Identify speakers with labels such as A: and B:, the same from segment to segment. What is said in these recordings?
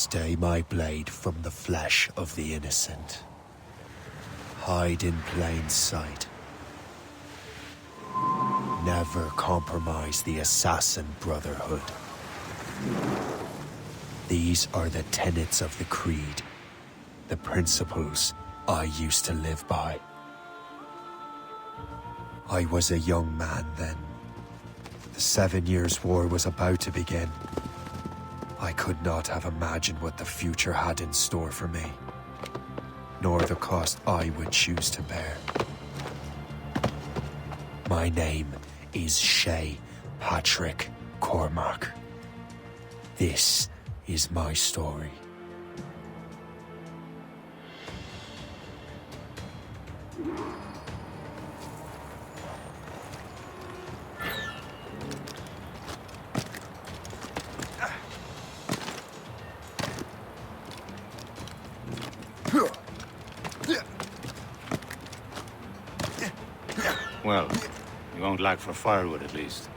A: Stay my blade from the flesh of the innocent. Hide in plain sight. Never compromise the Assassin Brotherhood. These are the tenets of the Creed, the principles I used to live by. I was a young man then. The 7 Years' War was about to begin. I could not have imagined what the future had in store for me, nor the cost I would choose to bear. My name is Shay Patrick Cormac. This is my story.
B: Well, you won't lack for firewood, at least.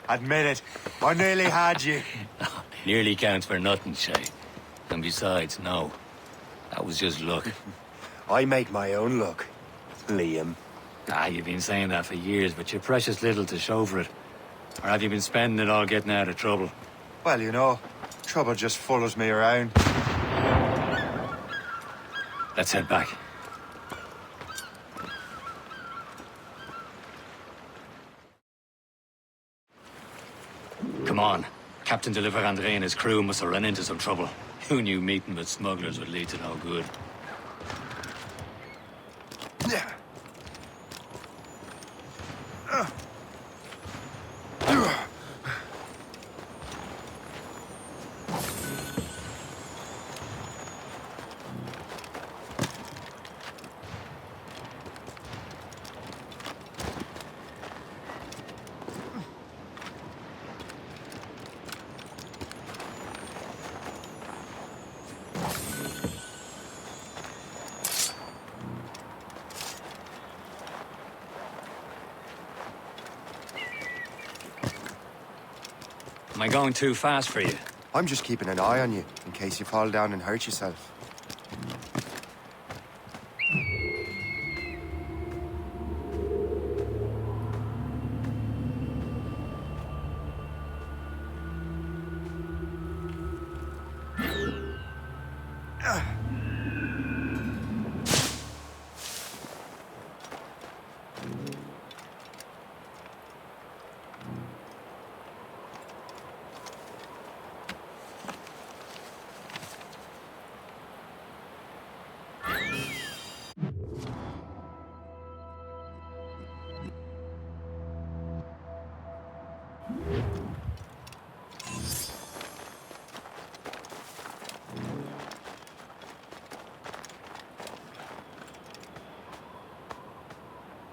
A: Admit it, I nearly had you.
B: Nearly counts for nothing, Shay. And besides, no. That was just luck.
A: I make my own luck, Liam.
B: You've been saying that for years, but you're precious little to show for it. Or have you been spending it all getting out of trouble?
A: Well, you know, trouble just follows me around.
B: Let's head back. Come on. Captain de Andre and his crew must have run into some trouble. Who knew meeting with smugglers would lead to no good? Am I going too fast for you?
C: I'm just keeping an eye on you, in case you fall down and hurt yourself.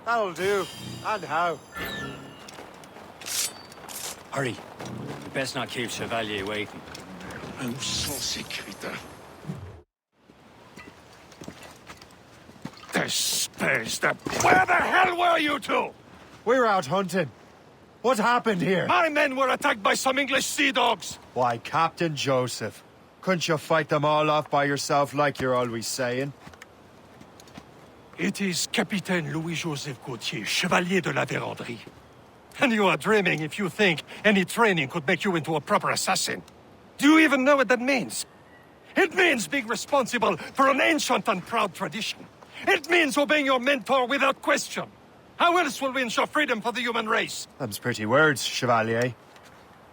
A: That'll do. And how?
B: Hurry. You best not keep Chevalier waiting.
D: Un saucy critter. The space that... Where the hell were you two?
A: We're out hunting. What happened here?
D: My men were attacked by some English sea dogs.
A: Why, Captain Joseph. Couldn't you fight them all off by yourself like you're always saying?
D: It is Capitaine Louis-Joseph Gauthier, Chevalier de la Vérendrye. And you are dreaming if you think any training could make you into a proper assassin. Do you even know what that means? It means being responsible for an ancient and proud tradition. It means obeying your mentor without question. How else will we ensure freedom for the human race?
A: Them's pretty words, Chevalier.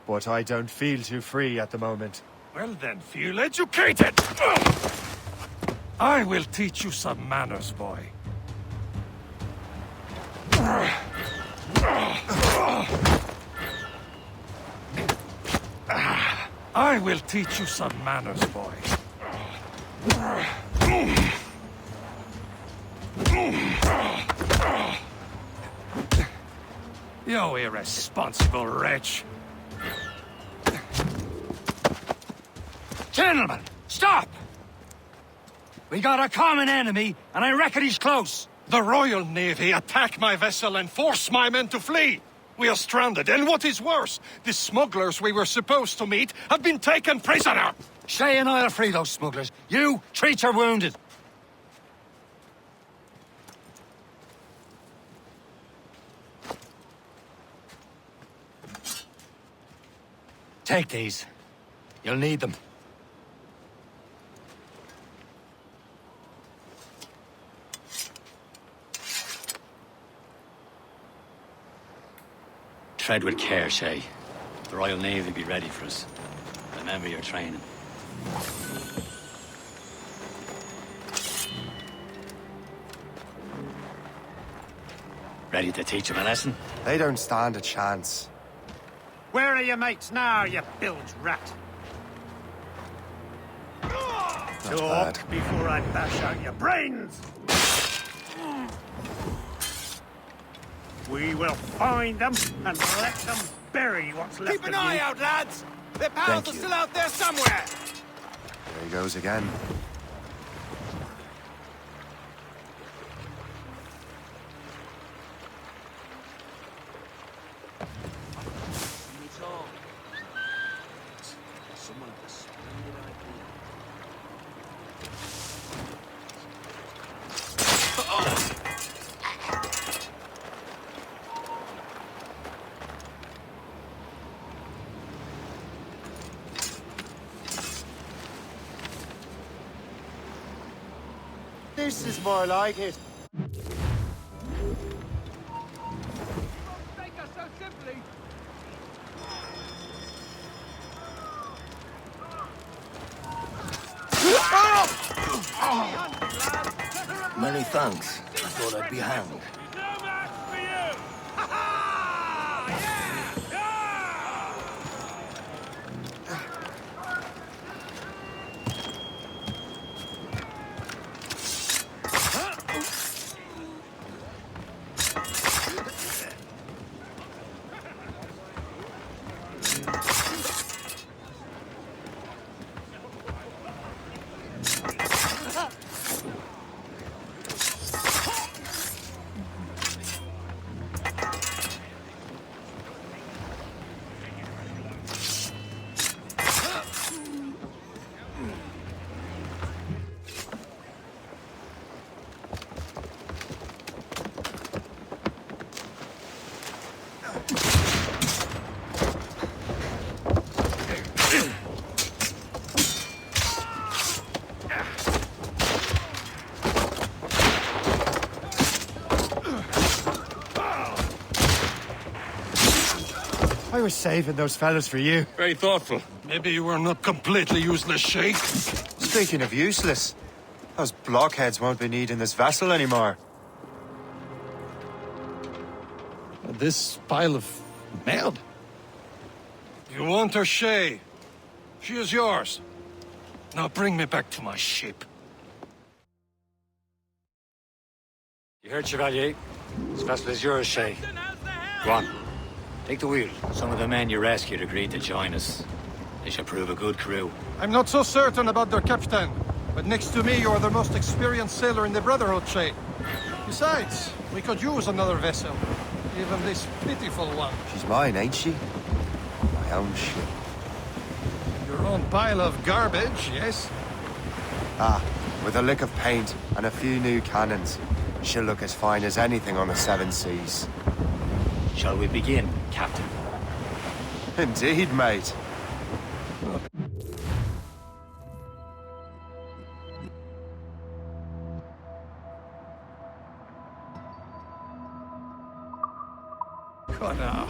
A: But I don't feel too free at the moment.
D: Well then, feel educated! I will teach you some manners, boy. I will teach you some manners, boy. You irresponsible wretch.
E: Gentlemen, stop! We got a common enemy, and I reckon he's close.
D: The Royal Navy attack my vessel and force my men to flee. We are stranded, and what is worse, the smugglers we were supposed to meet have been taken prisoner.
B: Shay and I'll free those smugglers. You treat your wounded. Take these. You'll need them. Tread with care, Shay. The Royal Navy will be ready for us. Remember your training. Ready to teach them a lesson?
C: They don't stand a chance.
E: Where are your mates now, you bilge rat?
C: bad.
E: Talk before I bash out your brains! We will find them and let them bury what's left
F: Keep an
E: of
F: eye
E: you.
F: out, lads! Their pals are still out there somewhere!
C: There he goes again. This is more like it.
G: Many thanks. I thought I'd be hanged.
E: No match for you! Ha ha! Yeah!
C: I was saving those fellas for you.
B: Very thoughtful.
D: Maybe you were not completely useless, Sheikh.
C: Speaking of useless, those blockheads won't be needing this vessel anymore.
D: This pile of mail. You want her, Shay? She is yours. Now bring me back to my ship.
B: You heard, Chevalier? This vessel is yours, Shay. Go on. Take the wheel. Some of the men you rescued agreed to join us. They shall prove a good crew.
D: I'm not so certain about their captain, but next to me, you are the most experienced sailor in the Brotherhood, Shay. Besides, we could use another vessel. Even this pitiful one.
C: She's mine, ain't she? My own ship.
D: Your own pile of garbage, yes?
C: Ah, with a lick of paint and a few new cannons, she'll look as fine as anything on the seven seas.
B: Shall we begin, Captain?
C: Indeed, mate.
D: God, now.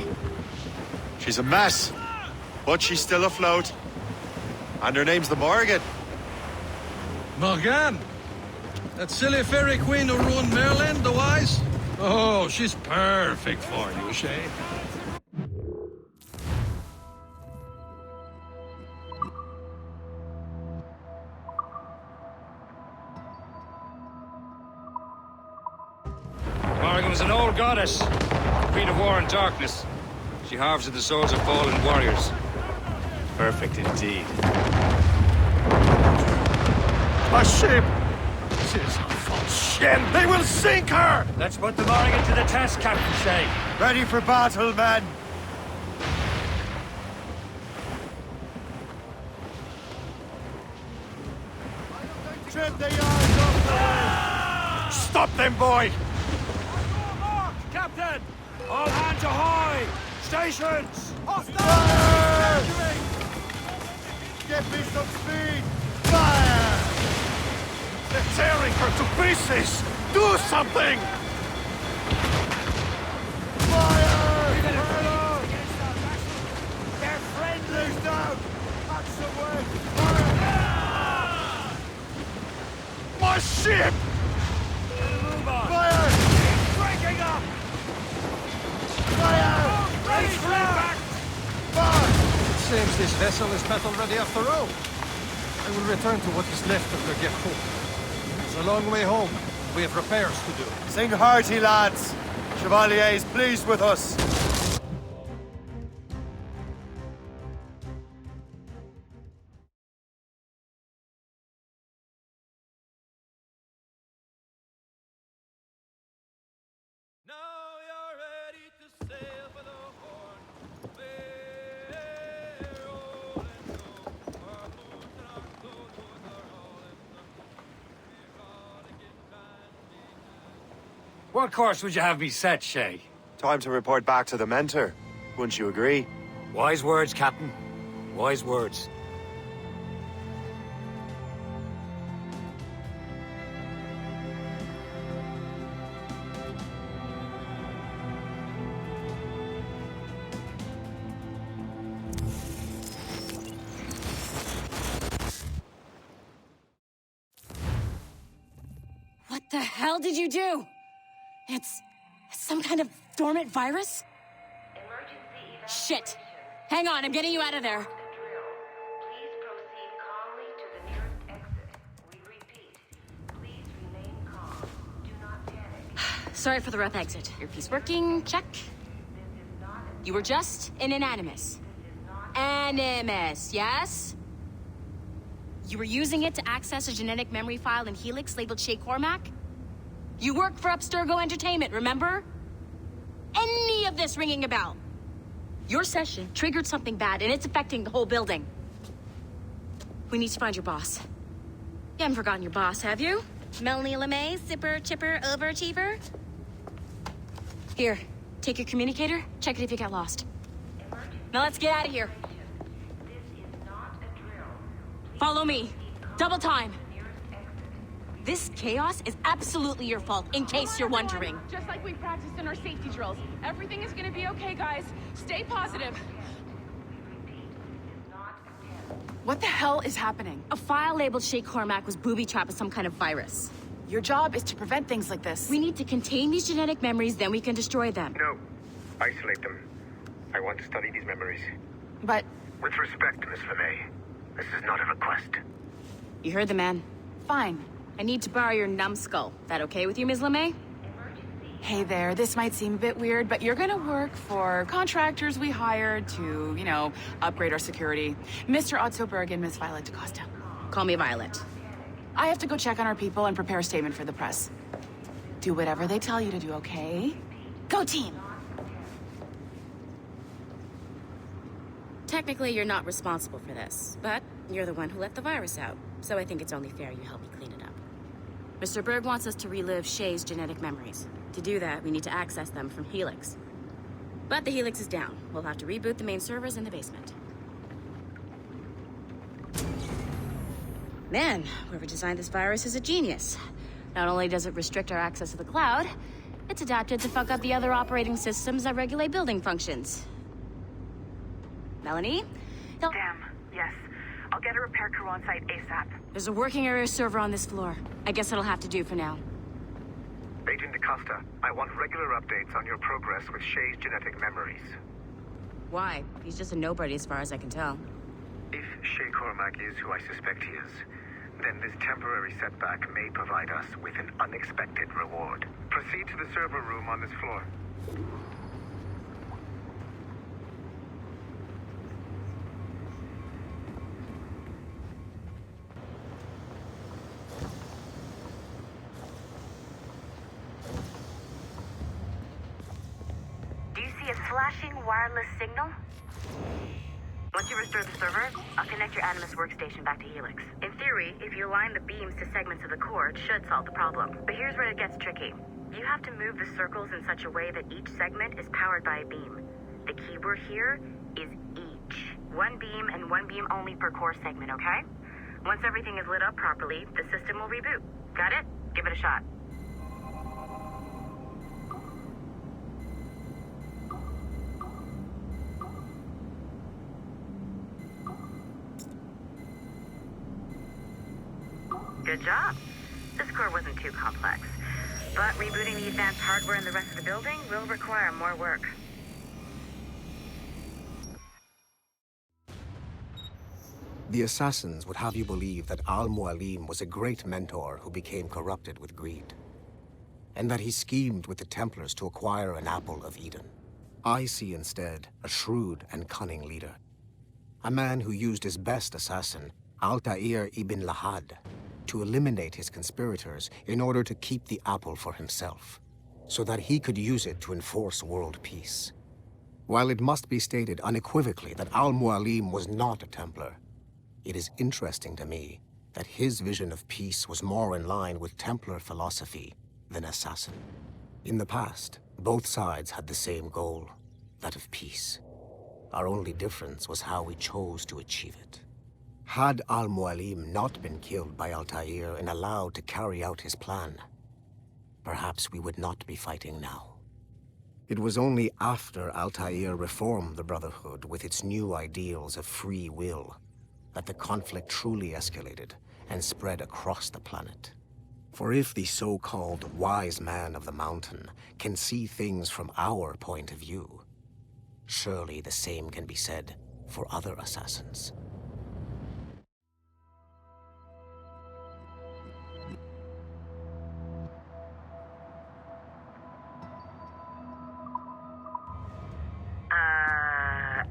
C: She's a mess, but she's still afloat. And her name's the Morgan.
D: Morgan? That silly fairy queen who ruined Merlin, the wise? Oh, she's perfect for you, Shay.
H: Morgan was an old goddess, queen of war and darkness. She harvested the souls of fallen warriors.
B: Perfect indeed.
D: My ship! This is Shit! They will sink her!
B: Let's put the Morrigan to the test, Captain Shay.
C: Ready for battle, men! Trim the yards off the wind!
D: Stop them, boy!
H: Captain! All hands ahoy! Stations!
C: Fire! Give me some speed! Fire!
D: They're tearing her to pieces! Do something!
C: Fire!
H: They're
C: Friendly's down! Back some way!
D: My ship!
H: Move on!
C: Fire!
H: Breaking up!
C: Fire!
H: Ready for impact!
C: Fire!
D: It seems this vessel is battle ready after all. I will return to what is left of the Gecko. It's a long way home. We have repairs to do.
C: Sing hearty, lads! Chevalier is pleased with us.
E: Now you're ready to sail for the Horn.
B: What course would you have me set, Shay?
C: Time to report back to the mentor. Wouldn't you agree?
B: Wise words, Captain. Wise words.
I: What the hell did you do? It's some kind of dormant virus? Shit! Hang on, I'm getting you out of there.
J: Please proceed calmly to the nearest exit. We repeat, please remain calm. Do not panic.
I: Sorry for the rough exit. Earpiece working, check. You were just in an animus. Animus, yes? You were using it to access a genetic memory file in Helix labeled Shay Cormac? You work for Abstergo Entertainment, remember? Any of this ringing a bell? Your session triggered something bad, and it's affecting the whole building. We need to find your boss. You haven't forgotten your boss, have you? Melanie LeMay, zipper, chipper, overachiever? Here, take your communicator, check it if you got lost. Now let's get out of here. Follow me. Double time. This chaos is absolutely your fault, in case you're wondering.
K: Just like we practiced in our safety drills. Everything is gonna be okay, guys. Stay positive. What the hell is happening?
I: A file labeled Shay Cormac was booby-trapped with some kind of virus.
K: Your job is to prevent things like this.
I: We need to contain these genetic memories, then we can destroy them.
L: No. Isolate them. I want to study these memories.
K: But...
L: With respect, Miss LeMay, this is not a request.
I: You heard the man.
K: Fine.
I: I need to borrow your numbskull. That okay with you, Ms. LeMay?
K: Hey there, this might seem a bit weird, but you're gonna work for contractors we hired to, you know, upgrade our security. Mr. Otto Berg and Miss Violet DaCosta.
I: Call me Violet.
K: I have to go check on our people and prepare a statement for the press. Do whatever they tell you to do, okay? Go team!
I: Technically, you're not responsible for this, but you're the one who let the virus out, so I think it's only fair you help me clean it up. Mr. Berg wants us to relive Shay's genetic memories. To do that, we need to access them from Helix. But the Helix is down. We'll have to reboot the main servers in the basement. Man, whoever designed this virus is a genius. Not only does it restrict our access to the cloud, it's adapted to fuck up the other operating systems that regulate building functions. Melanie?
M: Damn, yes. I'll get a repair crew on site ASAP.
I: There's a working area server on this floor. I guess it'll have to do for now.
L: Agent DaCosta, I want regular updates on your progress with Shay's genetic memories.
I: Why? He's just a nobody as far as I can tell.
L: If Shay Cormac is who I suspect he is, then this temporary setback may provide us with an unexpected reward. Proceed to the server room on this floor.
M: flashing wireless signal? Once you restore the server, I'll connect your Animus workstation back to Helix. In theory, if you align the beams to segments of the core, it should solve the problem. But here's where it gets tricky. You have to move the circles in such a way that each segment is powered by a beam. The keyword here is each. One beam and one beam only per core segment, okay? Once everything is lit up properly, the system will reboot. Got it? Give it a shot. Good job. This core wasn't too complex. But rebooting the advanced hardware in the rest of the building will require more work.
N: The assassins would have you believe that Al-Mualim was a great mentor who became corrupted with greed, and that he schemed with the Templars to acquire an apple of Eden. I see instead a shrewd and cunning leader, a man who used his best assassin, Altair ibn Lahad, to eliminate his conspirators in order to keep the apple for himself, so that he could use it to enforce world peace. While it must be stated unequivocally that Al-Mualim was not a Templar, it is interesting to me that his vision of peace was more in line with Templar philosophy than assassin. In the past, both sides had the same goal, that of peace. Our only difference was how we chose to achieve it. Had Al-Mualim not been killed by Altair and allowed to carry out his plan, perhaps we would not be fighting now. It was only after Altair reformed the Brotherhood with its new ideals of free will that the conflict truly escalated and spread across the planet. For if the so-called wise man of the mountain can see things from our point of view, surely the same can be said for other assassins.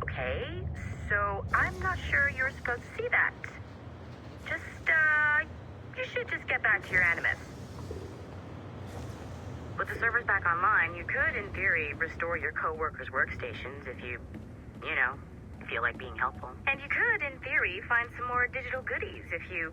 M: Okay, so I'm not sure you're supposed to see that. You should just get back to your Animus. With the servers back online, you could, in theory, restore your co-workers' workstations if you feel like being helpful. And you could, in theory, find some more digital goodies if you.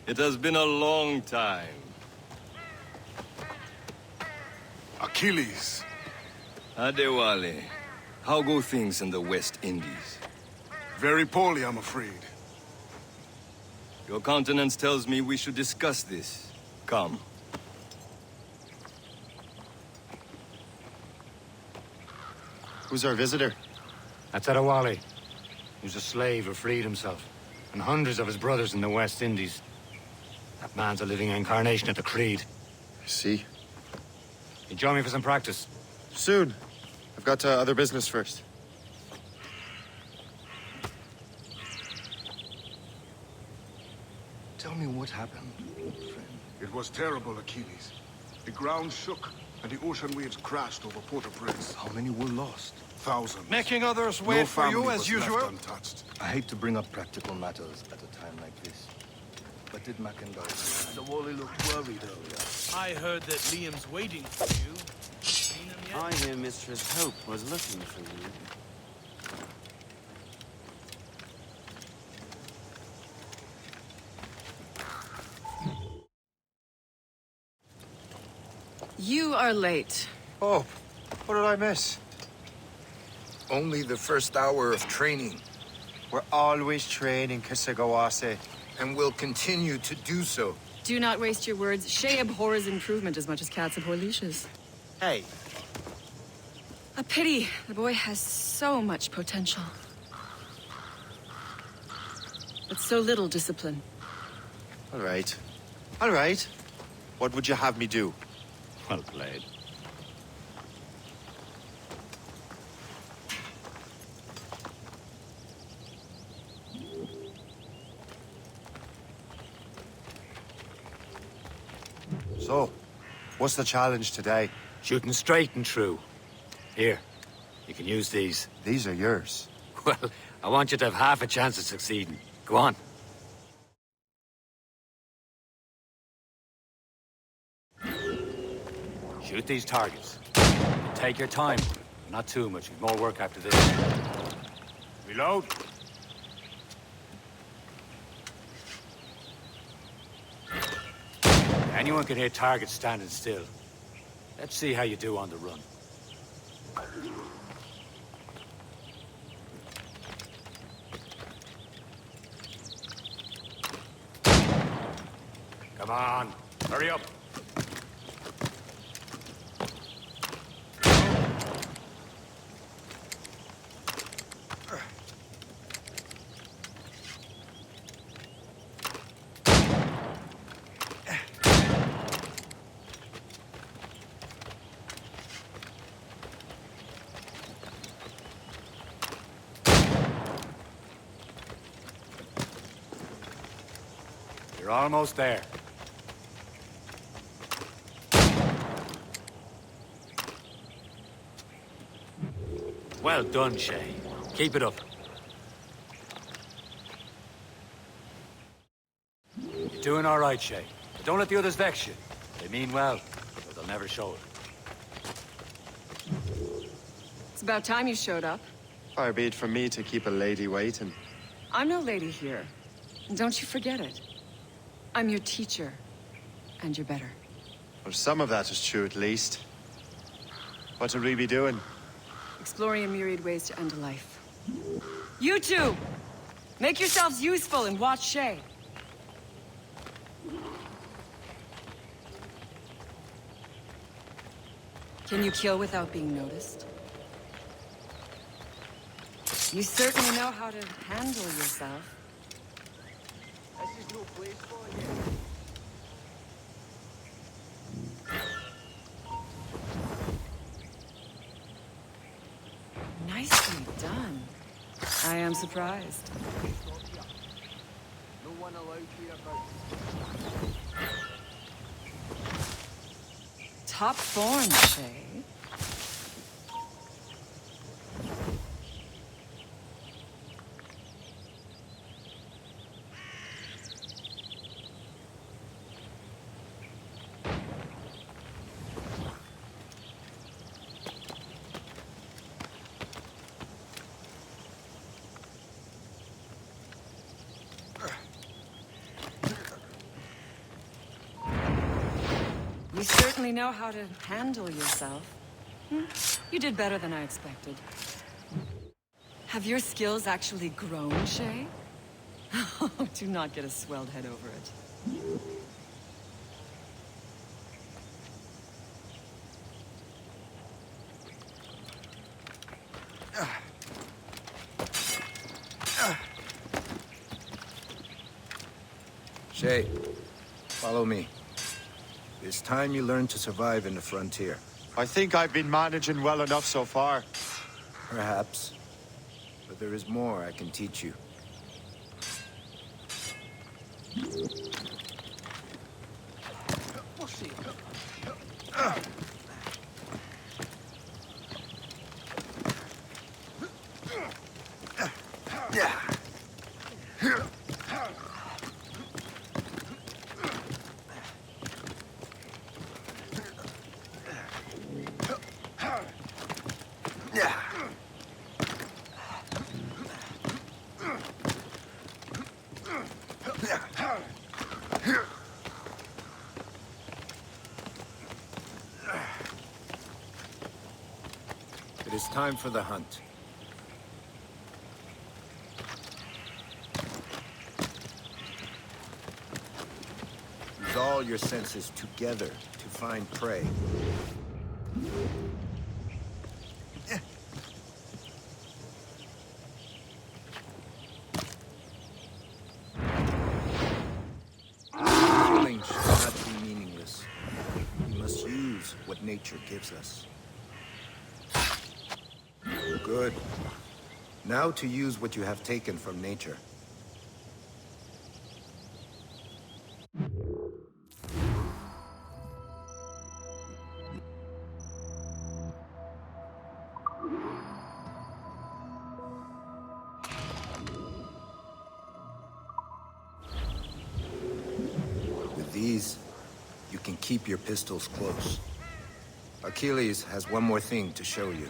O: It has been a long time.
P: Achilles.
O: Adewale, how go things in the West Indies?
P: Very poorly, I'm afraid.
O: Your countenance tells me we should discuss this. Come.
C: Who's our visitor?
B: That's Adewale. He was a slave who freed himself, and hundreds of his brothers in the West Indies. That man's a living incarnation of the Creed.
C: I see.
B: You join me for some practice?
C: Soon. I've got other business first.
O: Tell me what happened, old friend.
P: It was terrible, Achilles. The ground shook, and the ocean waves crashed over Port-au-Prince.
O: How many were lost?
P: Thousands.
D: Making others wait for you as usual?
P: Left untouched.
O: I hate to bring up practical matters at a time like this. But did Mackendall...
G: The Wally looked worried earlier.
E: I heard that Liam's waiting for you. Seen him yet?
Q: I hear Mistress Hope was looking for you.
K: You are late.
C: Oh, what did I miss?
O: Only the first hour of training.
C: We're always training, Kisagawase.
O: And will continue to do so.
R: Do not waste your words. Shay abhors improvement as much as cats abhor leashes.
C: Hey.
R: A pity. The boy has so much potential. But so little discipline.
C: All right. All right. What would you have me do?
B: Well played.
C: So, what's the challenge today?
B: Shooting straight and true. Here, you can use these.
C: These are yours.
B: Well, I want you to have half a chance of succeeding. Go on. Shoot these targets. And take your time. Not too much. More work after this. Reload. Anyone can hit targets standing still. Let's see how you do on the run. Come on, hurry up. You're almost there. Well done, Shay. Keep it up. You're doing all right, Shay. But don't let the others vex you. They mean well, but they'll never show it.
R: It's about time you showed up.
C: Far be it from me to keep a lady waiting.
R: I'm no lady here. And don't you forget it. I'm your teacher. And you're better.
C: Well, some of that is true at least. What would we be doing?
R: Exploring a myriad ways to end a life. You two! Make yourselves useful and watch Shay. Can you kill without being noticed? You certainly know how to handle yourself.
Q: This is no place for you.
R: Nicely done. I am surprised.
Q: No one allowed hereabouts.
R: Top form, Shay. You certainly know how to handle yourself. You did better than I expected. Have your skills actually grown, Shay? Oh, do not get a swelled head over it.
S: Shay, follow me. It's time you learn to survive in the frontier.
C: I think I've been managing well enough so far.
S: Perhaps. But there is more I can teach you. It is time for the hunt. Use all your senses together to find prey. Killing should not be meaningless. We must use what nature gives us. Good. Now to use what you have taken from nature. Achilles, you can keep your pistols close. Achilles has one more thing to show you.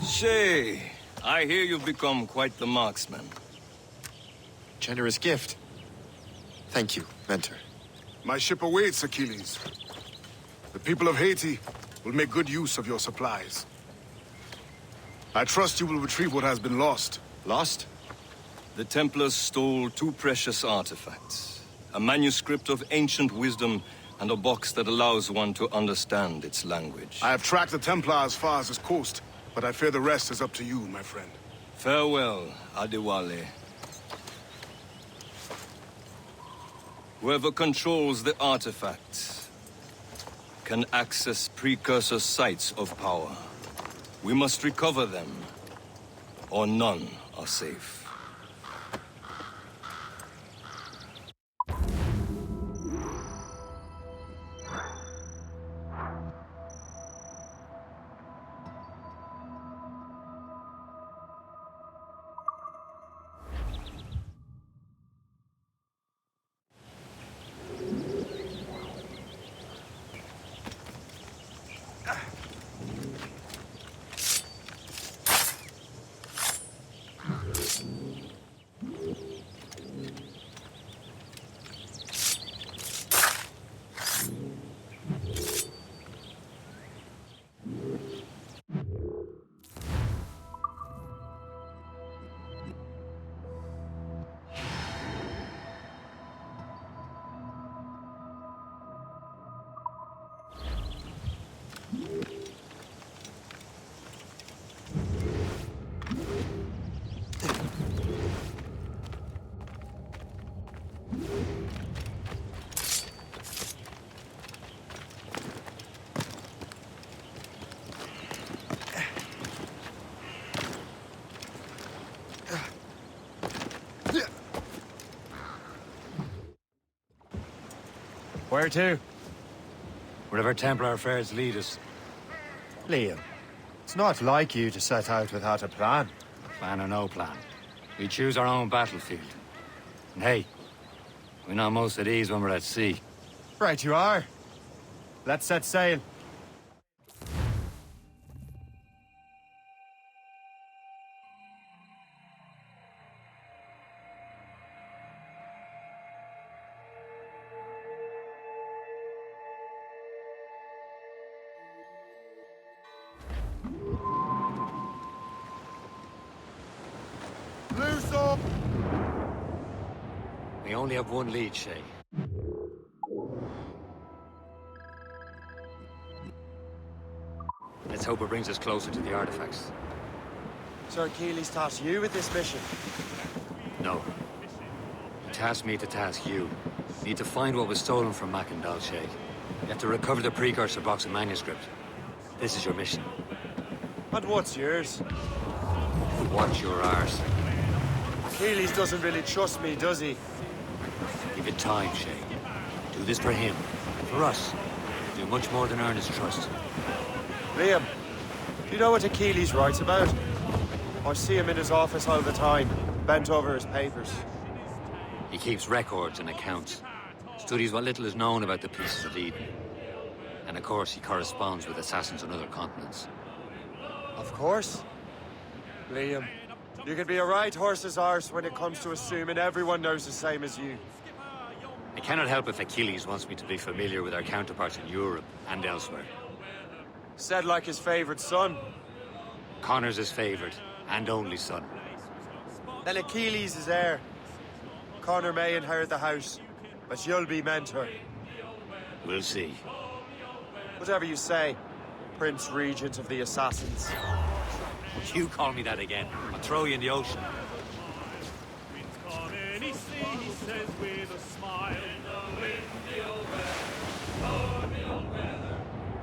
O: Shay, I hear you've become quite the marksman.
C: Generous gift. Thank you, Mentor.
P: My ship awaits, Achilles. The people of Haiti will make good use of your supplies. I trust you will retrieve what has been lost.
C: Lost?
O: The Templars stole 2 precious artifacts. A manuscript of ancient wisdom and a box that allows one to understand its language.
P: I have tracked the Templar as far as this coast, but I fear the rest is up to you, my friend.
O: Farewell, Adewale. Whoever controls the artifacts can access precursor sites of power. We must recover them, or none are safe.
B: Where to? Wherever Templar affairs lead us.
C: Liam, it's not like you to set out without a plan.
B: Plan or no plan. We choose our own battlefield. And hey, we're not most at ease when we're at sea.
C: Right you are. Let's set sail. Loose up!
B: We only have one lead, Shay. Let's hope it brings us closer to the artifacts.
C: Sir Achilles tasked you with this mission.
B: No. He tasked me to task you. You need to find what was stolen from Mackandal, Shay. You have to recover the precursor box of manuscript. This is your mission.
C: And what's yours?
B: Watch your arse.
C: Achilles doesn't really trust me, does he?
B: Give it time, Shay. Do this for him. For us. Do much more than earn his trust.
C: Liam, do you know what Achilles writes about? I see him in his office all the time, bent over his papers.
B: He keeps records and accounts. Studies what little is known about the pieces of Eden. And of course, he corresponds with assassins on other continents.
C: Of course. Liam, you can be a right horse's arse when it comes to assuming everyone knows the same as you.
B: I cannot help if Achilles wants me to be familiar with our counterparts in Europe and elsewhere.
C: Said like his favorite son.
B: Connor's his favorite and only son.
C: Then Achilles is heir. Connor may inherit the house, but you'll be mentor.
B: We'll see.
C: Whatever you say, Prince Regent of the Assassins.
B: You call me that again, I'll throw you in the ocean.
E: he says with a smile. In the windy old weather,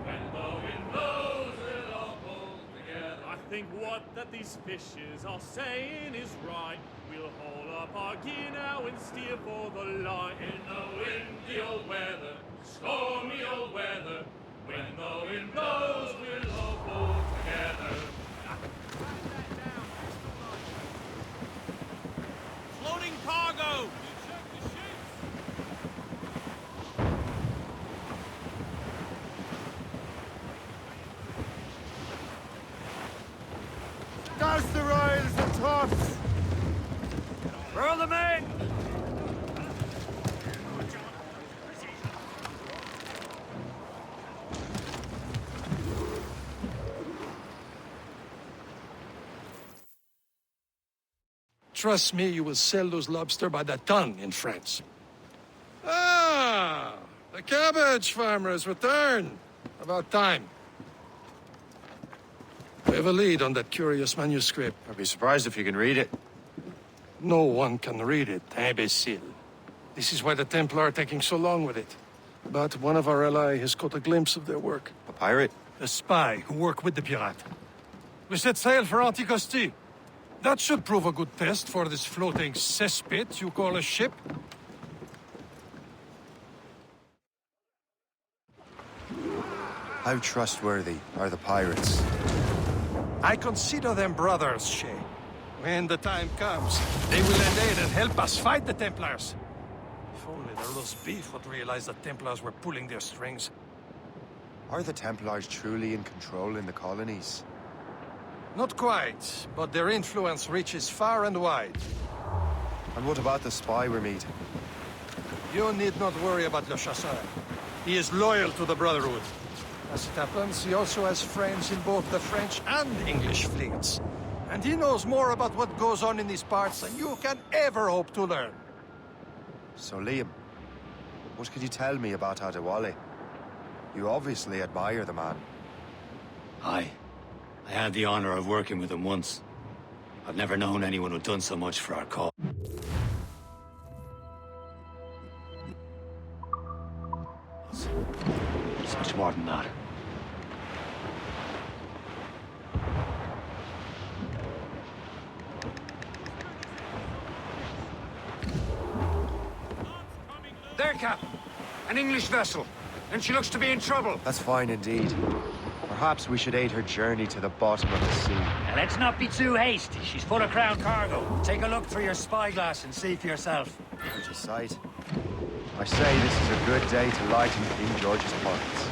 E: when the wind blows, we'll all pull together. I think what that these fishes are saying is right. We'll haul up our gear now and steer for the line. In the windy old weather, stormy old weather, when the wind blows, we'll all pull together.
F: Floating cargo!
C: Douse the royals and tops!
B: Furl the main!
D: Trust me, you will sell those lobster by the ton in France. Ah, the cabbage farmer has returned. About time. We have a lead on that curious manuscript.
C: I'd be surprised if you can read it.
D: No one can read it, imbecile. This is why the Templar are taking so long with it. But one of our allies has caught a glimpse of their work.
C: A pirate?
D: A spy who worked with the pirate. We set sail for Anticosti. That should prove a good test for this floating cesspit you call a ship.
C: How trustworthy are the pirates?
D: I consider them brothers, Shay. When the time comes, they will lend aid and help us fight the Templars. If only the roast beef would realize the Templars were pulling their strings.
C: Are the Templars truly in control in the colonies?
D: Not quite, but their influence reaches far and wide.
C: And what about the spy we're meeting?
D: You need not worry about Le Chasseur. He is loyal to the Brotherhood. As it happens, he also has friends in both the French and English fleets. And he knows more about what goes on in these parts than you can ever hope to learn.
C: So, Liam, what can you tell me about Adewale? You obviously admire the man.
B: Aye. I had the honor of working with him once. I've never known anyone who'd done so much for our cause. It's much more than that.
H: There, Captain. An English vessel. And she looks to be in trouble.
C: That's fine indeed. Perhaps we should aid her journey to the bottom of the sea.
B: Now, let's not be too hasty. She's full of crown cargo. Take a look through your spyglass and see for yourself.
C: Pretty sight. I say this is a good day to lighten King George's pockets.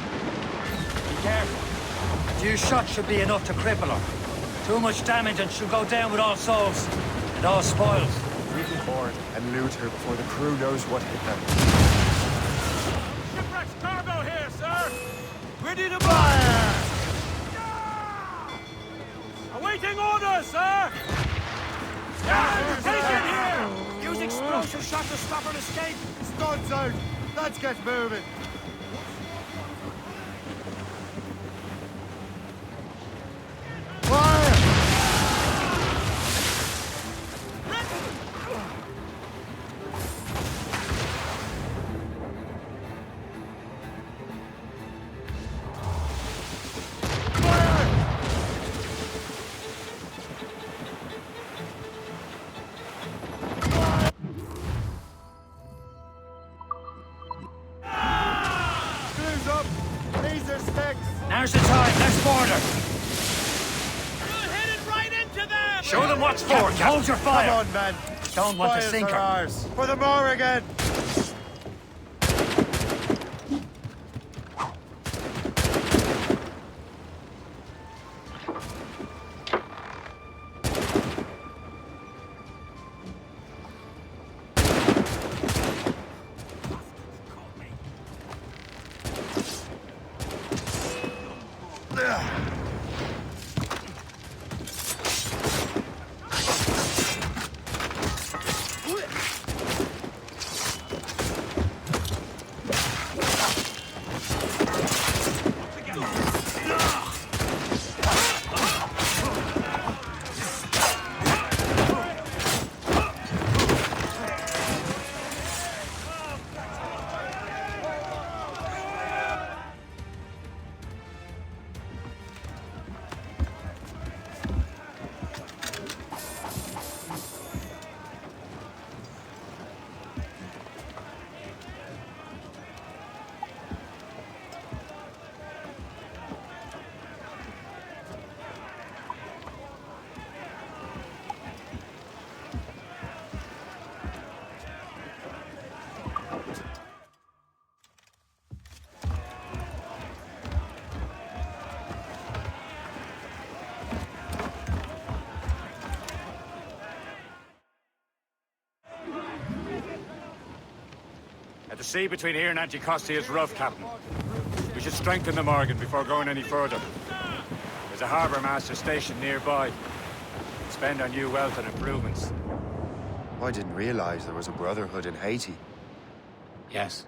B: Be careful. A few shots should be enough to cripple her. Too much damage and she'll go down with all souls. And all spoils.
C: We can board and loot her before the crew knows what hit them.
E: Shipwreck's cargo here, sir!
F: Ready to fire!
E: Awaiting orders, sir! Yeah, take it here!
F: Use explosive shot to stop her escape!
C: Stuns out! Let's get moving!
B: Now's the time. Let's board her.
E: We're headed right into them!
B: Show them what's for. Hold your fire.
C: Come on, man.
B: Don't want to
C: Spoils
B: sink
C: are
B: her.
C: ours. For the Morrigan!
B: sea between here and Anticosti is rough, Captain. We should strengthen the Morgan before going any further. There's a harbour master stationed nearby. Spend our new wealth on improvements.
C: I didn't realize there was a brotherhood in Haiti.
B: Yes.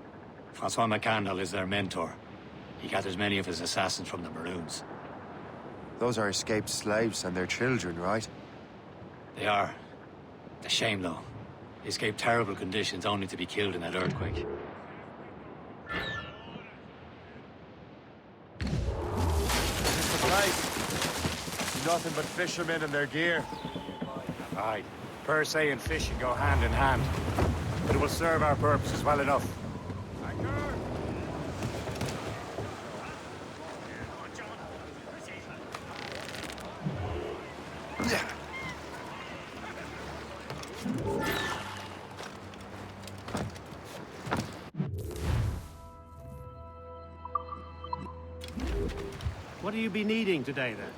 B: Francois McCandle is their mentor. He gathers many of his assassins from the Maroons.
C: Those are escaped slaves and their children, right?
B: They are. A shame, though. They escaped terrible conditions only to be killed in that earthquake.
C: It's the place. Nothing but fishermen and their gear.
B: Aye. Per se and fishing go hand in hand. But it will serve our purposes well enough.
F: What will you be needing today, then?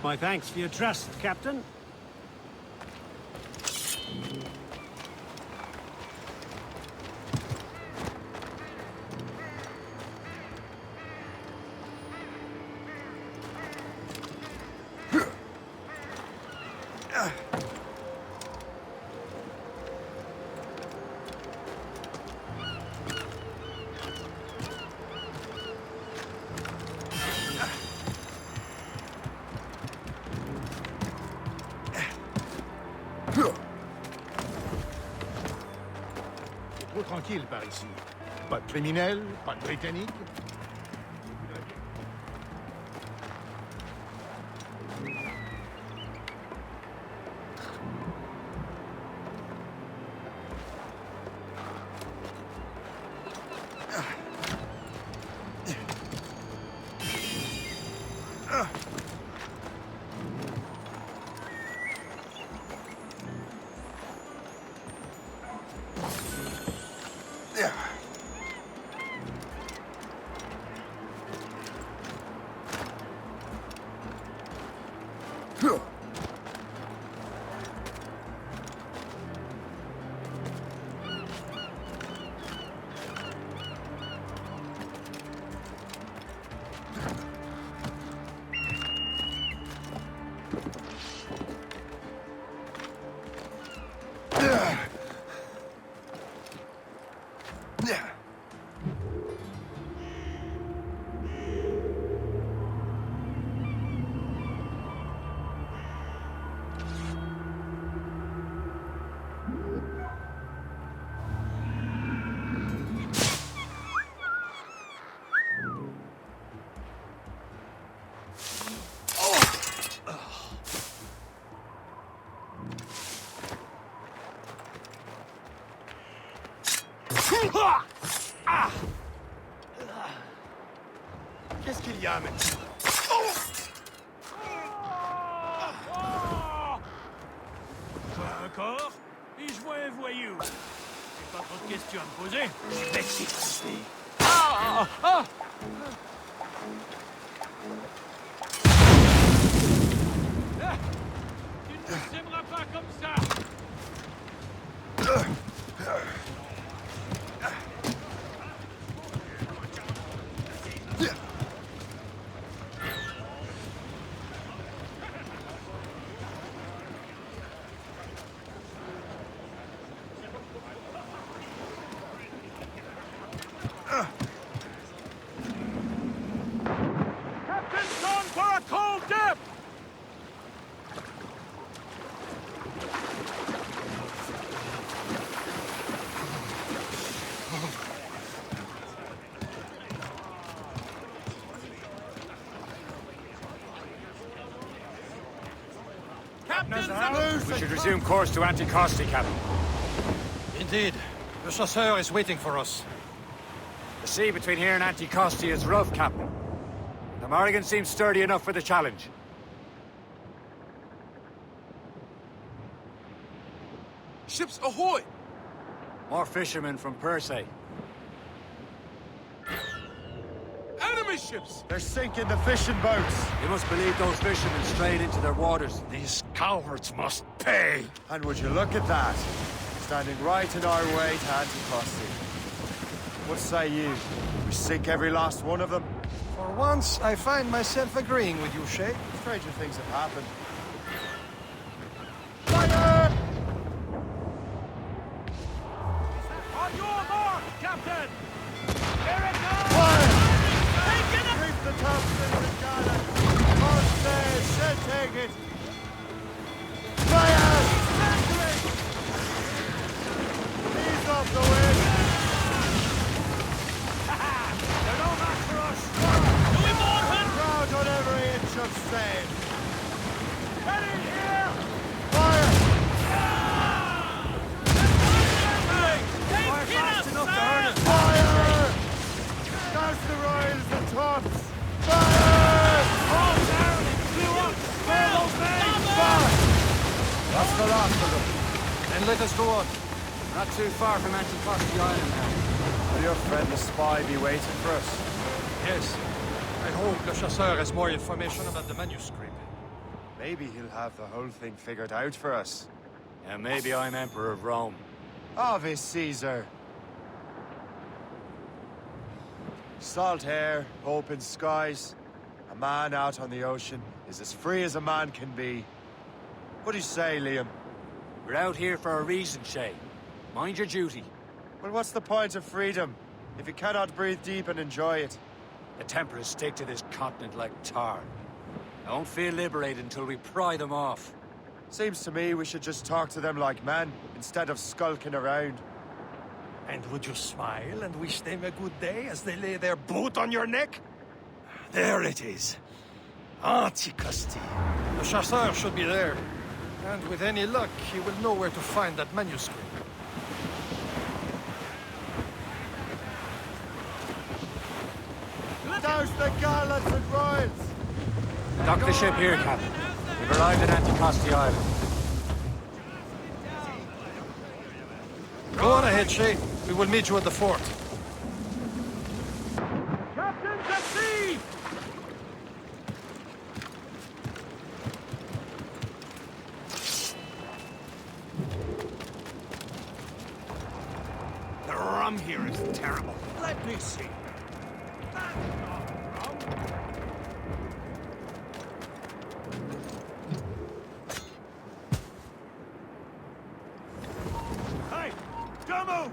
F: My thanks for your trust, Captain.
G: Trop tranquille par ici. Pas de criminels, pas de Britanniques. Qu'est-ce qu'il y a maintenant?
F: Quoi encore? Et je vois un voyou. J'ai pas trop de questions à me poser. Je vais t'écouter. Ah! Ah! Tu ne s'aimeras pas comme ça! Captain's gone for a cold dip!
B: We should resume course to Anticosti, Captain.
D: Indeed. The chasseur is waiting for us.
B: The sea between here and Anticosti is rough, Captain. The Morrigan seems sturdy enough for the challenge.
T: Ships ahoy!
B: More fishermen from ParALI.
T: Enemy ships!
C: They're sinking the fishing boats.
B: You must believe those fishermen strayed into their waters.
D: These cowards must pay.
C: And would you look at that? Standing right in our way to Anticosti. What say you? We sink every last one of them?
D: For once, I find myself agreeing with you, Shay.
C: Stranger things have happened.
F: On your mark, Captain! Here it goes!
C: Reef the topsails and gallants! All sail, shall take it! Fire! Ease off the wind!
F: They're no match for us!
C: Crowd on every inch of sail!
F: Ready here!
C: Fire!
F: Fast enough to hurt us!
C: Fire! Douse the royals and tops! Fire!
F: All down! Blew up! Clear those men!
C: Fire! That's the last of them.
D: Then let us go on.
B: Not too far from Anticosti Island now.
C: Will your friend the spy be waiting for us?
D: Yes. I hope the chasseur has more information about the manuscript.
C: Maybe he'll have the whole thing figured out for us.
B: And maybe I'm Emperor of Rome.
C: Ave Caesar! Salt air, open skies. A man out on the ocean is as free as a man can be. What do you say, Liam?
B: We're out here for a reason, Shay. Mind your duty.
C: Well, what's the point of freedom if you cannot breathe deep and enjoy it?
B: The Templars stick to this continent like tar. I won't feel liberated until we pry them off.
C: Seems to me we should just talk to them like men, instead of skulking around.
D: And would you smile and wish them a good day as they lay their boot on your neck? There it is. Anticosti. The chasseur should be there. And with any luck, he will know where to find that manuscript.
C: Douse the gallants and royals!
B: Dock the ship here, Captain. We've arrived at Anticosti Island.
D: Go on ahead, Shay. We will meet you at the fort.
F: Captain, to sea!
D: The rum here is terrible.
F: Let me see. That's not wrong. Hey, don't move!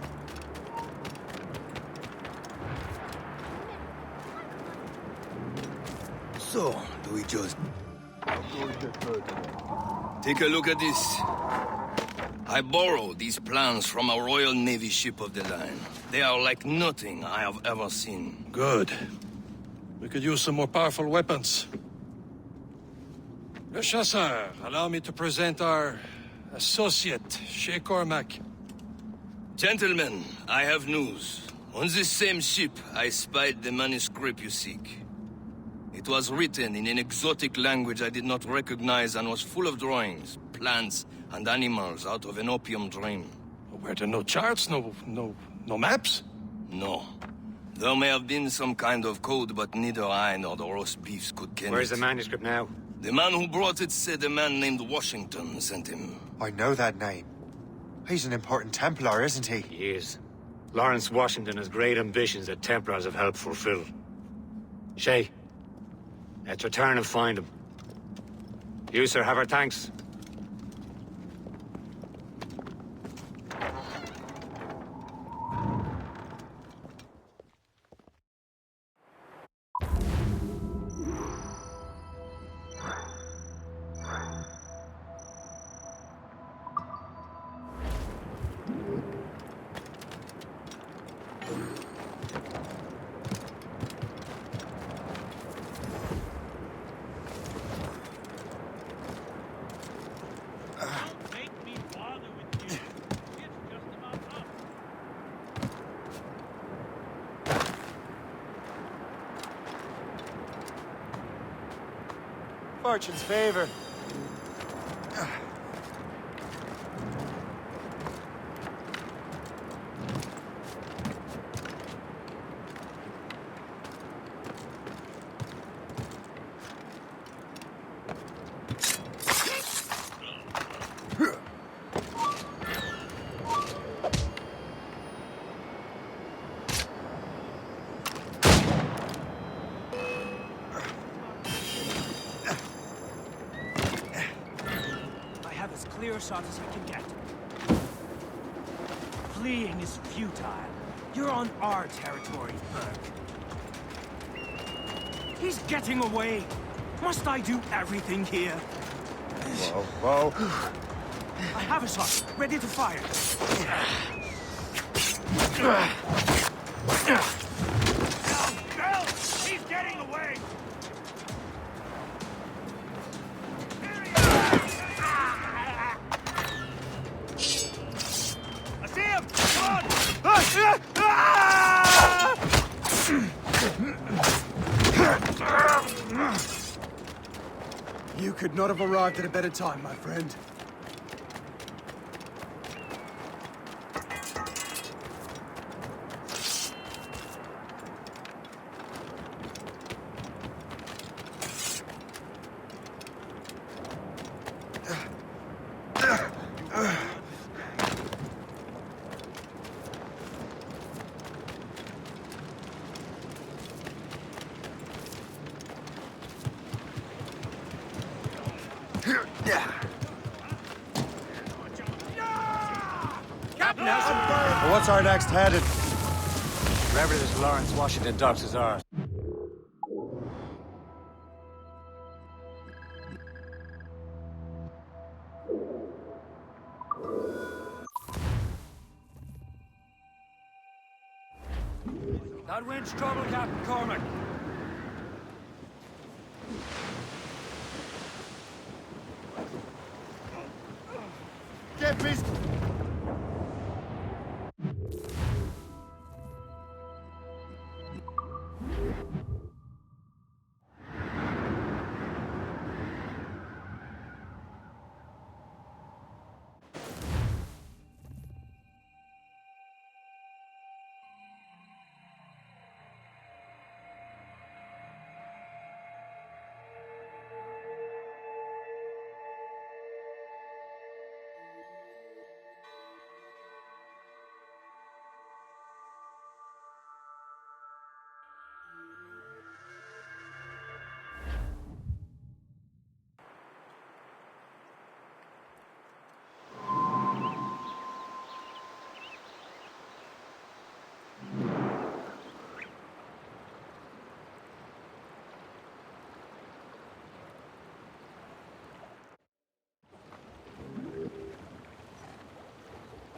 O: So, do we just... Take a look at this. I borrowed these plans from a Royal Navy ship of the line. They are like nothing I have ever seen.
D: Good. We could use some more powerful weapons. Le Chasseur, allow me to present our associate, Shay Cormac.
O: Gentlemen, I have news. On this same ship, I spied the manuscript you seek. It was written in an exotic language I did not recognize and was full of drawings, plants, and animals out of an opium dream.
D: Were there no charts, no maps?
O: No. There may have been some kind of code, but neither I nor the roast beefs could ken
B: Where's
O: it.
B: the manuscript now?
O: The man who brought it said a man named Washington sent him.
C: I know that name. He's an important Templar, isn't he?
B: He is. Lawrence Washington has great ambitions that Templars have helped fulfill. Shay, let's return and find him. You, sir, have our thanks.
C: Fortune's favor.
F: I have as clear a shot as I can get. Fleeing is futile. You're on our territory, Burke. He's getting away. Must I do everything here?
C: Whoa, whoa.
F: I have a shot, ready to fire. Girl! He's getting away! I see him! Come on!
C: You could not have arrived at a better time, my friend. What's our next headed?
B: Wherever this Lawrence Washington docks is ours.
F: That wind's trouble, Captain Cormac.
C: Get me!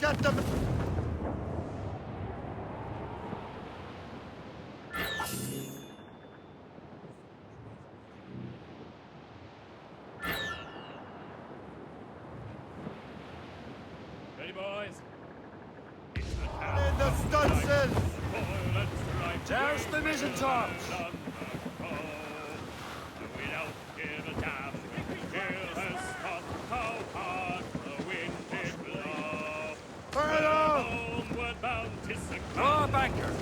C: Get them!
E: Ready, boys?
C: In the stunsails!
E: There's the mizzen tops! Without give a damn, Gale has stopped how hard the wind did blow. Homeward bound, 'tis a
F: Draw banker!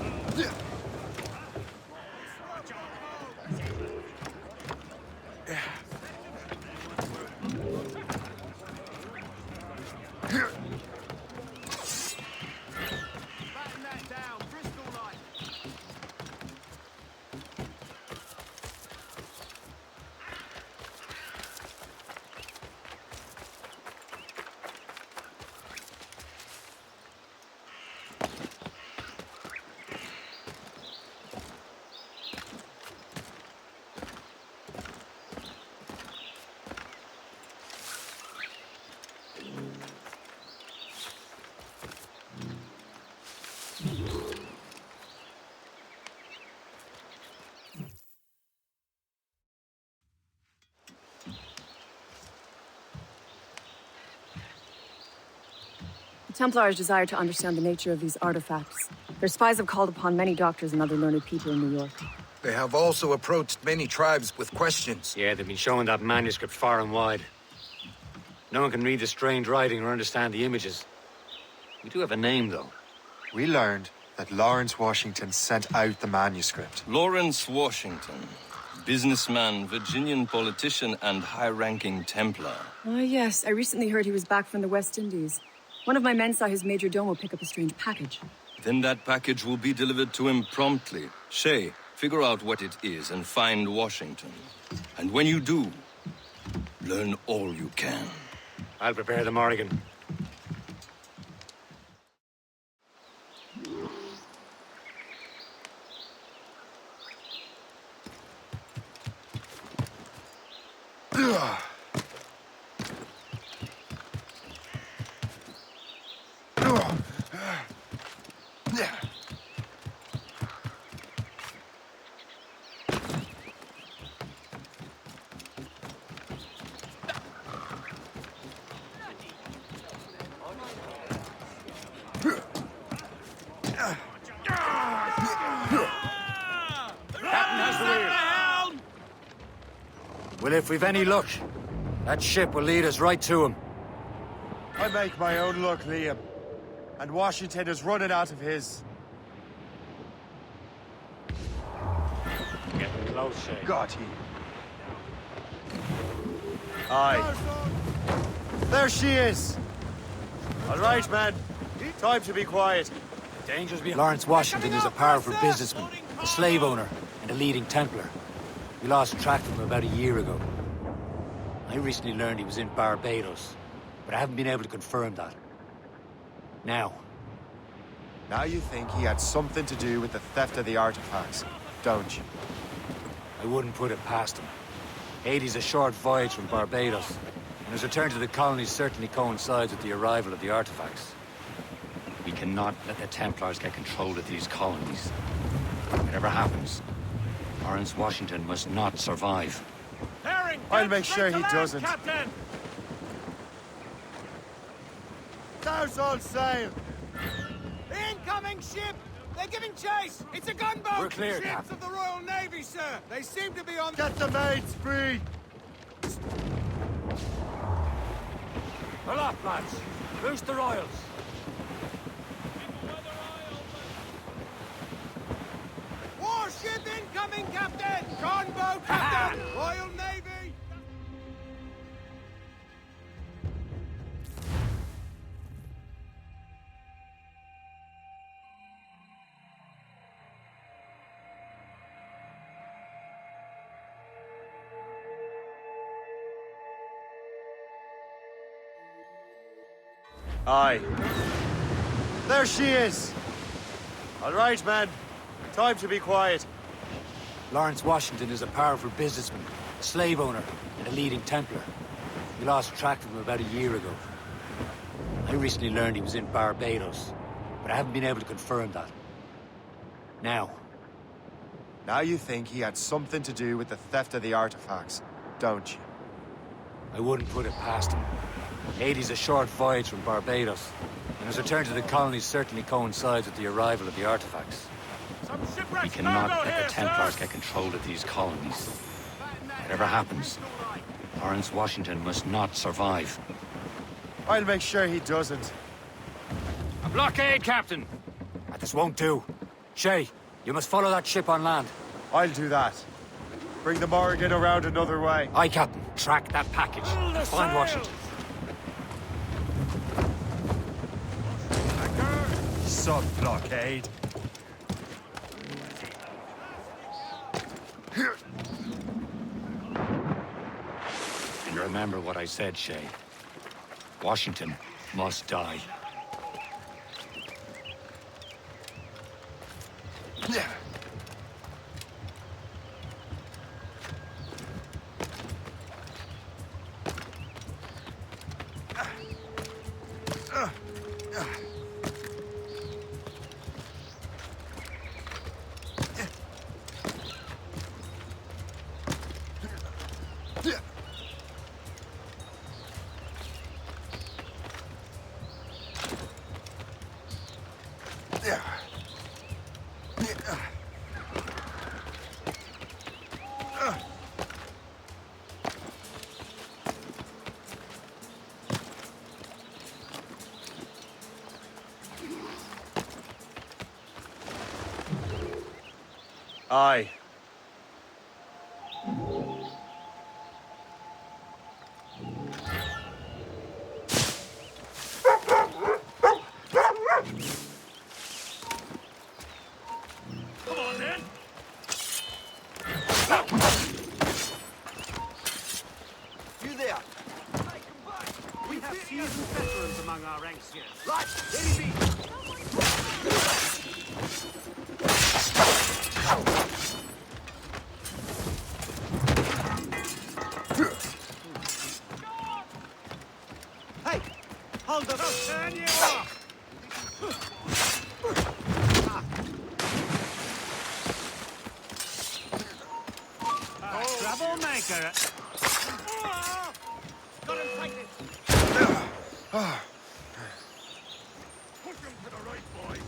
U: The Templars desire to understand the nature of these artifacts. Their spies have called upon many doctors and other learned people in New York.
S: They have also approached many tribes with questions.
B: Yeah, they've been showing that manuscript far and wide. No one can read the strange writing or understand the images. We do have a name, though.
C: We learned that Lawrence Washington sent out the manuscript.
O: Lawrence Washington. Businessman, Virginian politician, and high-ranking Templar.
R: Ah, yes. I recently heard he was back from the West Indies. One of my men saw his major domo pick up a strange package.
O: Then that package will be delivered to him promptly. Shay, figure out what it is and find Washington. And when you do, learn all you can.
B: I'll prepare the Morrigan. Well, if we've any luck, that ship will lead us right to him.
C: I make my own luck, Liam. And Washington is running out of his.
B: Getting close, Shay.
C: Got he. Aye. There she is. All right, man. Time to be quiet.
B: Danger's behind. Lawrence Washington is a powerful businessman, a slave owner, and a leading Templar. We lost track of him about a year ago. I recently learned he was in Barbados, but I haven't been able to confirm that. Now
C: you think he had something to do with the theft of the artifacts, don't you?
B: I wouldn't put it past him. Haiti's a short voyage from Barbados, and his return to the colonies certainly coincides with the arrival of the artifacts. We cannot let the Templars get control of these colonies. Whatever happens, Lawrence Washington must not survive.
C: I'll make sure he doesn't.
E: Captain!
C: Douse all sail!
Q: Incoming ship! They're giving chase! It's a gunboat!
B: We're clear,
Q: Ships
B: Captain.
Q: of the Royal Navy, sir! They seem to be on...
C: Get the maids free!
B: Pull up, lads. Boost the royals.
Q: Warship incoming, Captain! Gunboat, Captain! Royal Navy!
C: Aye. There she is! All right, man. Time to be quiet.
B: Lawrence Washington is a powerful businessman, a slave owner, and a leading Templar. We lost track of him about a year ago. I recently learned he was in Barbados, but I haven't been able to confirm that. Now
C: you think he had something to do with the theft of the artifacts, don't you?
B: I wouldn't put it past him. Haiti's a short voyage from Barbados, and his return to the colonies certainly coincides with the arrival of the artifacts. We cannot let the Templars get control of these colonies. Whatever happens, Lawrence Washington must not survive.
C: I'll make sure he doesn't.
B: A blockade, Captain! This won't do. Shay, you must follow that ship on land.
C: I'll do that. Bring the Morrigan around another way.
B: Aye, Captain. Track that package. Find Washington.
C: Sub-blockade.
B: And remember what I said, Shay. Washington must die.
C: Aye.
E: Come on, then.
Q: You there? Hey, come back. We have seasoned veterans among our ranks here. Right, here he be. Hey, hold it up. Turn you off. Troublemaker. Got him sighted.
E: Push him to the right, boys.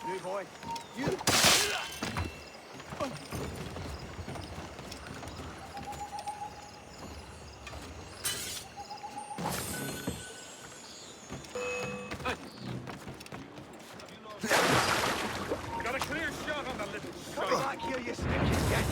Q: You boy. You.
E: Got a clear shot on that little
Q: Come
E: shot.
Q: back here, you stinky scat.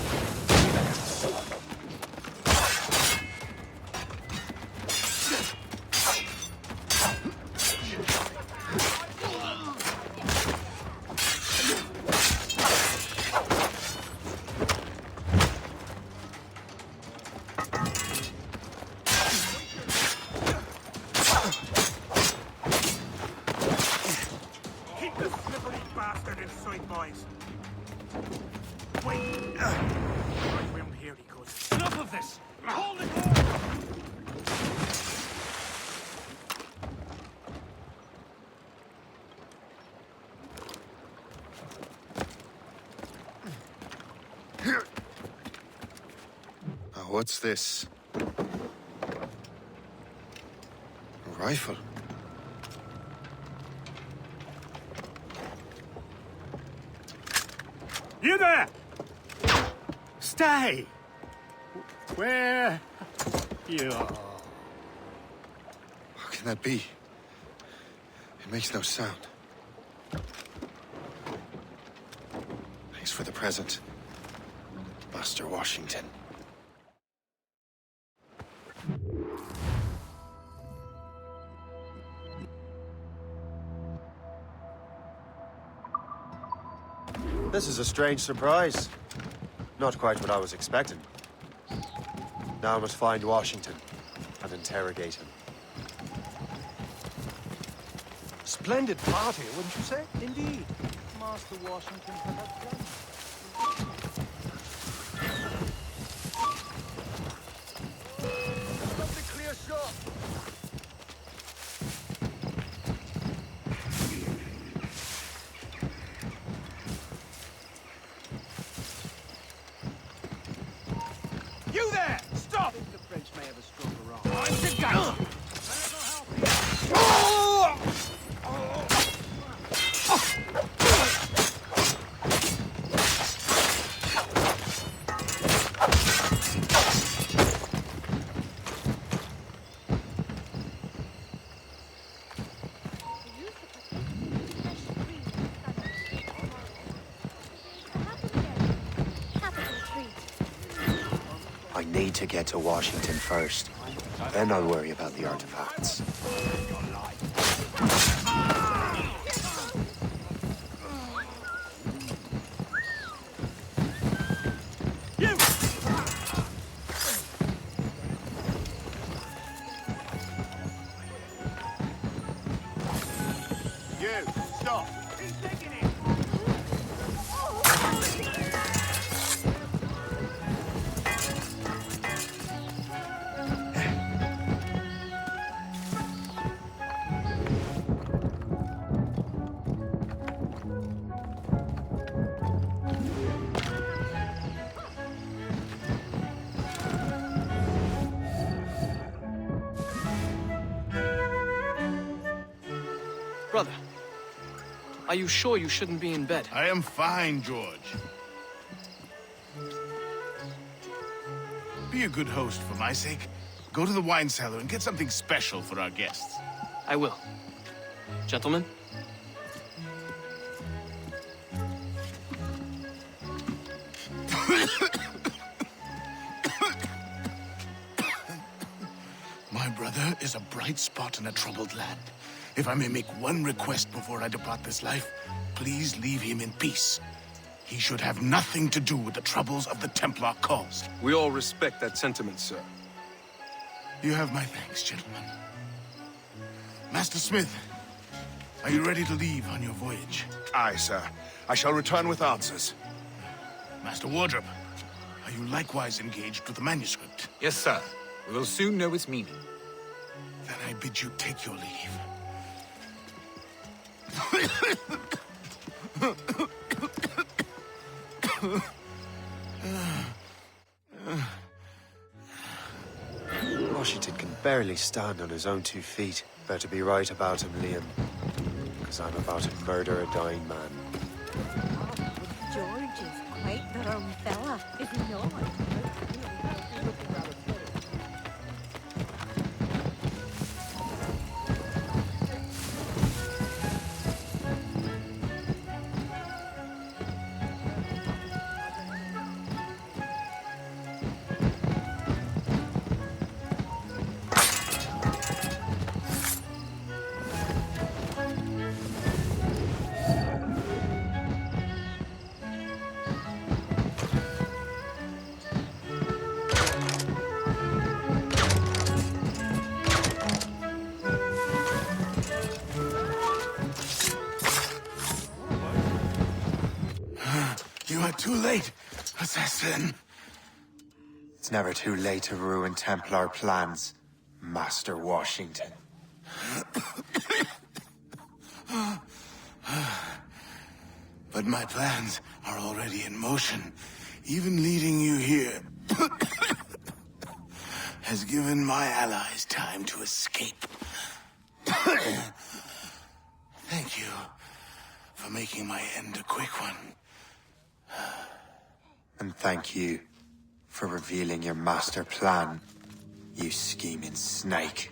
D: Keep the slippery bastard in sight, boys. Wait. Right round here he goes. Enough of this. Hold it.
C: Now, what's this? A rifle.
D: You there! Stay! Where you are?
C: How can that be? It makes no sound. Thanks for the present, Master Washington. This is a strange surprise. Not quite what I was expecting. Now I must find Washington and interrogate him.
G: Splendid party, wouldn't you say? Indeed. Master Washington had had plans.
Q: That's a clear shot.
D: You there! Stop!
Q: I think the French may have a stronger arm.
D: I'm the guy!
A: I need to get to Washington first. Then I'll worry about the artifacts.
C: You, stop!
Q: He's taking it.
U: Brother, are you sure you shouldn't be in bed?
T: I am fine, George. Be a good host for my sake. Go to the wine cellar and get something special for our guests.
U: I will. Gentlemen?
T: My brother is a bright spot in a troubled land. If I may make one request before I depart this life, please leave him in peace. He should have nothing to do with the troubles of the Templar cause.
V: We all respect that sentiment, sir.
T: You have my thanks, gentlemen. Master Smith, are you ready to leave on your voyage?
P: Aye, sir. I shall return with answers.
T: Master Wardrop, are you likewise engaged with the manuscript?
W: Yes, sir. We will soon know its meaning.
T: Then I bid you take your leave.
A: Washington can barely stand on his own 2 feet. Better be right about him, Liam. Because I'm about to murder a dying man.
J: George is quite the rum fella, is he not?
T: You are too late, assassin.
A: It's never too late to ruin Templar plans, Master Washington.
T: But my plans are already in motion. Even leading you here has given my allies time to escape. Thank you for making my end a quick one.
A: And thank you for revealing your master plan, you scheming snake.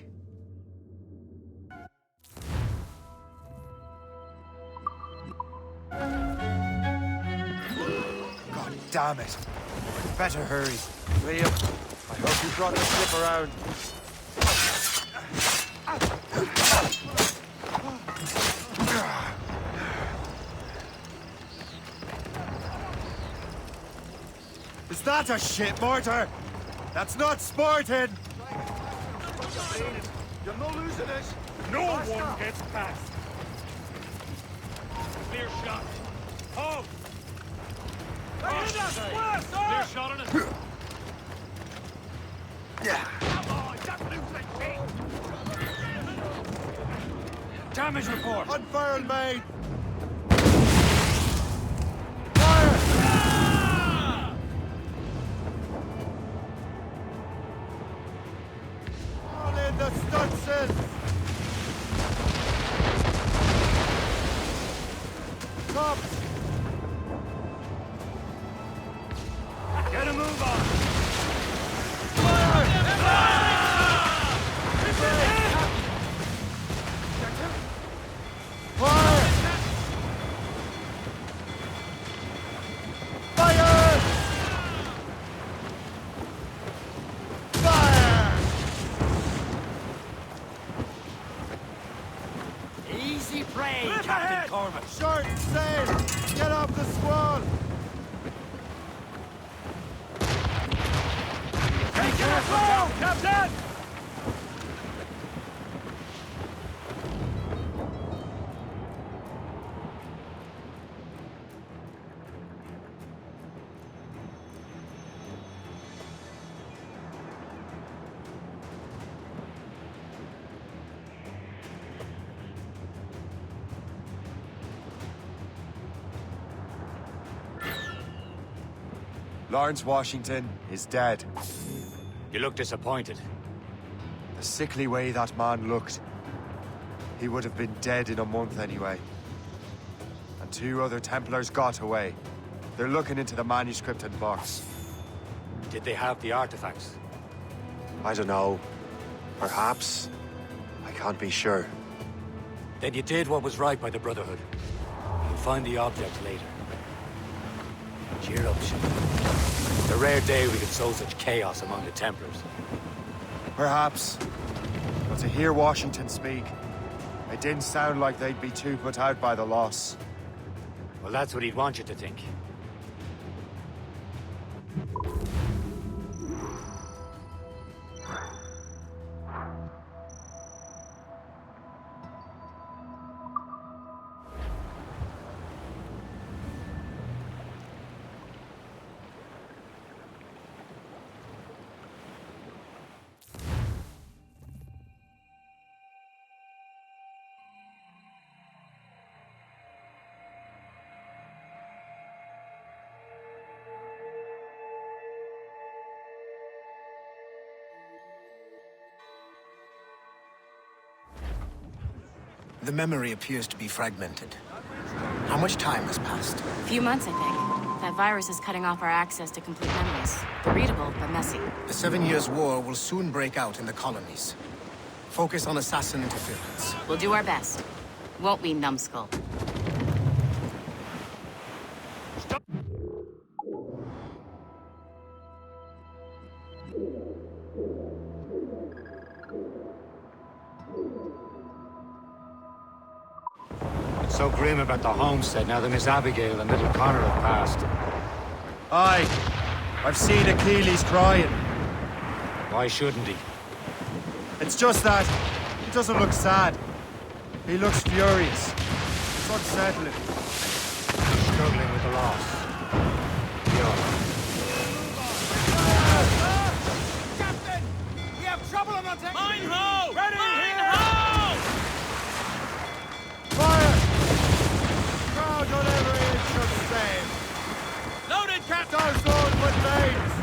A: God damn it. Better hurry.
C: Liam, I hope you brought the ship around. Is that a ship mortar? That's not sporting!
E: You're not losing it. No one gets past. Clear shot. Hold. Clear shot on it.
F: Damage report.
C: Unfurled, mate. All in the Stunson! Stop!
F: Get a move on. Easy prey, Captain Cormac.
C: Short sail! Get off the squall!
F: Take it slow, Captain!
C: Lawrence Washington is dead.
B: You look disappointed.
C: The sickly way that man looked. He would have been dead in a month anyway. And 2 other Templars got away. They're looking into the manuscript and box.
B: Did they have the artifacts?
C: I don't know. Perhaps. I can't be sure.
B: Then you did what was right by the Brotherhood. You'll find the object later. Cheer up, Shane. It's a rare day we could sow such chaos among the Templars.
C: Perhaps. But to hear Washington speak, it didn't sound like they'd be too put out by the loss.
B: Well, that's what he'd want you to think.
I: The memory appears to be fragmented. How much time has passed?
M: A few months, I think. That virus is cutting off our access to complete memories. They're readable, but messy.
I: The 7 Years' War will soon break out in the colonies. Focus on assassin interference.
M: We'll do our best. Won't we, numbskull?
B: So grim about the homestead now that Miss Abigail and little Connor have passed.
C: Aye. I've seen Achilles crying.
B: Why shouldn't he?
C: It's just that he doesn't look sad. He looks furious. It's unsettling.
B: Struggling with the loss.
Q: Captain! We have trouble on our deck! Mine ho! Ready
E: Mine
Q: here!
E: ho!
C: Fire! Crowd on every inch of the same.
E: Loaded, Captain!
C: Those loads with mates!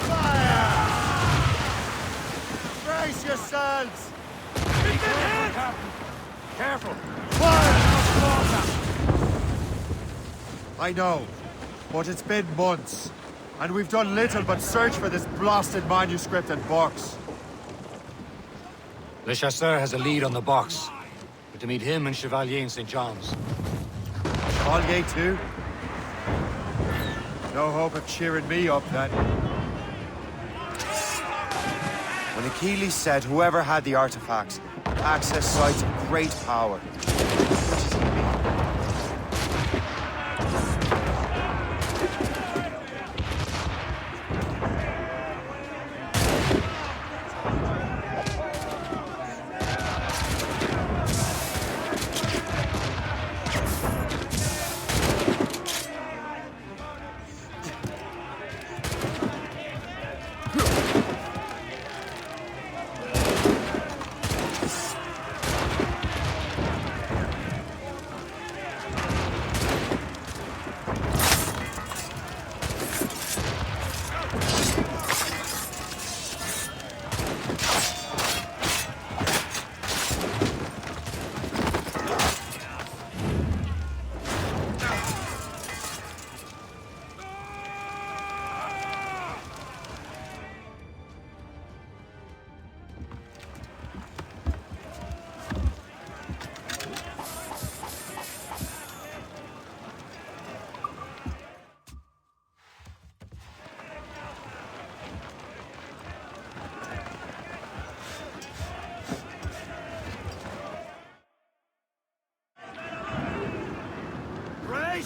C: Fire! Brace yourselves!
E: We've been hit!
B: Careful!
C: Fire! I know, but it's been months, and we've done little but search for this blasted manuscript and box.
B: Le Chasseur has a lead on the box. We're to meet him and Chevalier in St. John's.
C: Chevalier too? No hope of cheering me up then. When Achilles said whoever had the artifacts, access sites of great power,